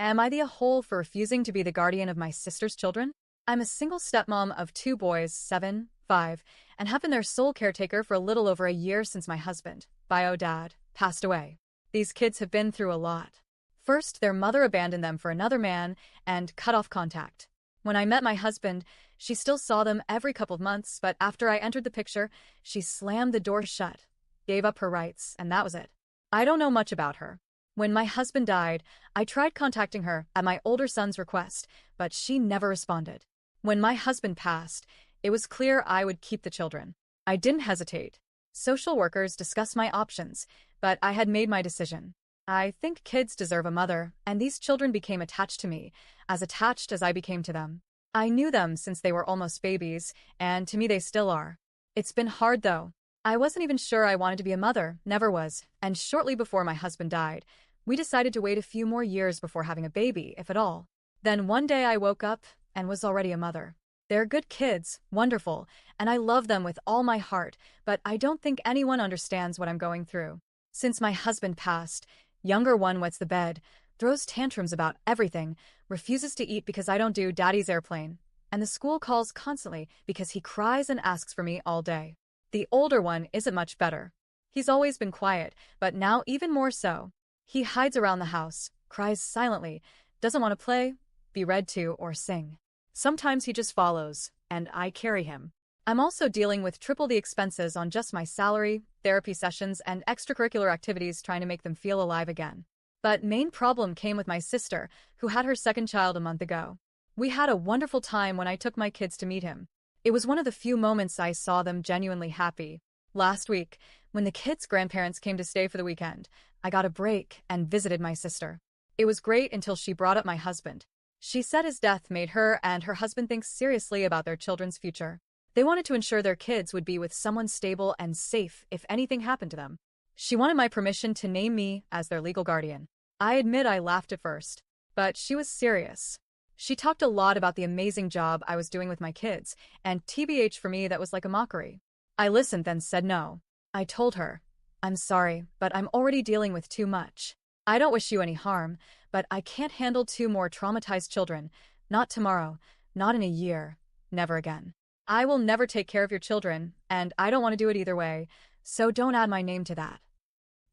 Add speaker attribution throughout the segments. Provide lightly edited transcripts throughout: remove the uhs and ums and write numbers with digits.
Speaker 1: Am I the a hole for refusing to be the guardian of my sister's children? I'm a single stepmom of two boys, 7, 5, and have been their sole caretaker for a little over a year since my husband, bio dad, passed away. These kids have been through a lot. First, their mother abandoned them for another man and cut off contact. When I met my husband, she still saw them every couple of months, but after I entered the picture, she slammed the door shut, gave up her rights, and that was it. I don't know much about her. When my husband died, I tried contacting her at my older son's request, but she never responded. When my husband passed, it was clear I would keep the children. I didn't hesitate. Social workers discussed my options, but I had made my decision. I think kids deserve a mother, and these children became attached to me, as attached as I became to them. I knew them since they were almost babies, and to me they still are. It's been hard though. I wasn't even sure I wanted to be a mother, never was, and shortly before my husband died, we decided to wait a few more years before having a baby, if at all. Then one day I woke up and was already a mother. They're good kids, wonderful, and I love them with all my heart, but I don't think anyone understands what I'm going through. Since my husband passed, younger one wets the bed, throws tantrums about everything, refuses to eat because I don't do daddy's airplane, and the school calls constantly because he cries and asks for me all day. The older one isn't much better. He's always been quiet, but now even more so. He hides around the house, cries silently, doesn't want to play, be read to, or sing. Sometimes he just follows, and I carry him. I'm also dealing with triple the expenses on just my salary, therapy sessions, and extracurricular activities trying to make them feel alive again. But main problem came with my sister, who had her second child a month ago. We had a wonderful time when I took my kids to meet him. It was one of the few moments I saw them genuinely happy. Last week, when the kids' grandparents came to stay for the weekend, I got a break and visited my sister. It was great until she brought up my husband. She said his death made her and her husband think seriously about their children's future. They wanted to ensure their kids would be with someone stable and safe if anything happened to them. She wanted my permission to name me as their legal guardian. I admit I laughed at first, but she was serious. She talked a lot about the amazing job I was doing with my kids, and TBH for me that was like a mockery. I listened then said no. I told her, I'm sorry, but I'm already dealing with too much. I don't wish you any harm, but I can't handle 2 more traumatized children. Not tomorrow, not in a year, never again. I will never take care of your children, and I don't want to do it either way, so don't add my name to that.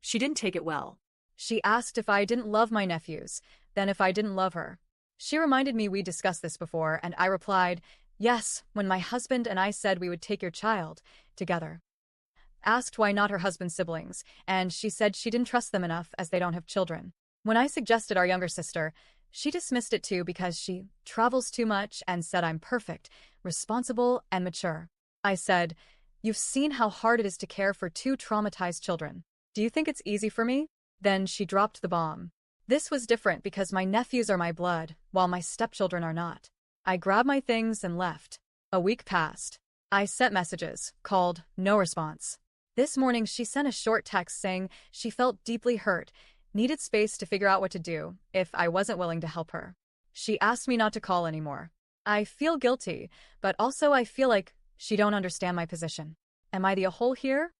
Speaker 2: She didn't take it well.
Speaker 1: She asked if I didn't love my nephews, then if I didn't love her. She reminded me we discussed this before, and I replied, yes, when my husband and I said we would take your child, together. Asked why not her husband's siblings, and she said she didn't trust them enough as they don't have children. When I suggested our younger sister, she dismissed it too because she travels too much and said I'm perfect, responsible, and mature. I said, you've seen how hard it is to care for 2 traumatized children. Do you think it's easy for me? Then she dropped the bomb. This was different because my nephews are my blood, while my stepchildren are not. I grabbed my things and left. A week passed. I sent messages, called, no response. This morning she sent a short text saying she felt deeply hurt, needed space to figure out what to do, if I wasn't willing to help her. She asked me not to call anymore. I feel guilty, but also I feel like she don't understand my position. Am I the a hole here?